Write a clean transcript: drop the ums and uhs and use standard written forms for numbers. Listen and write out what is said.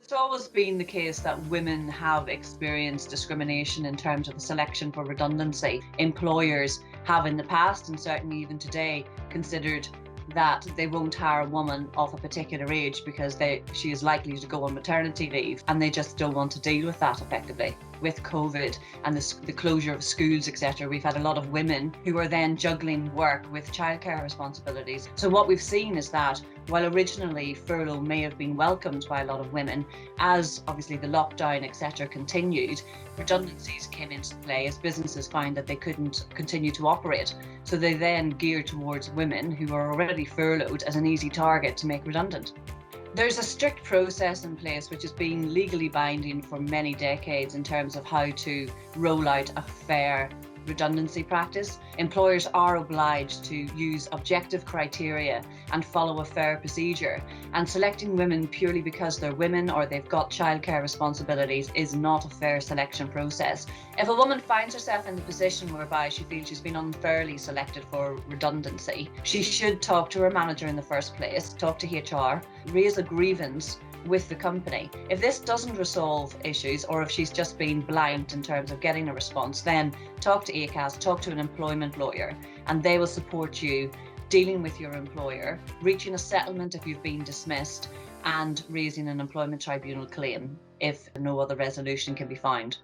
It's always been the case that women have experienced discrimination in terms of the selection for redundancy. Employers have in the past, and certainly even today, considered that they won't hire a woman of a particular age because she is likely to go on maternity leave, and they just don't want to deal with that effectively. With COVID and the closure of schools, etc., we've had a lot of women who are then juggling work with childcare responsibilities. So what we've seen is that while originally furlough may have been welcomed by a lot of women, as obviously the lockdown, etc., continued, redundancies came into play as businesses find that they couldn't continue to operate. So they then geared towards women who are already furloughed as an easy target to make redundant. There's a strict process in place which has been legally binding for many decades in terms of how to roll out a fair redundancy practice. Employers are obliged to use objective criteria and follow a fair procedure. And selecting women purely because they're women or they've got childcare responsibilities is not a fair selection process. If a woman finds herself in the position whereby she feels she's been unfairly selected for redundancy, she should talk to her manager in the first place, talk to HR, raise a grievance with the company. If this doesn't resolve issues, or if she's just been blanked in terms of getting a response, then talk to ACAS, talk to an employment lawyer, and they will support you dealing with your employer, reaching a settlement if you've been dismissed, and raising an employment tribunal claim if no other resolution can be found.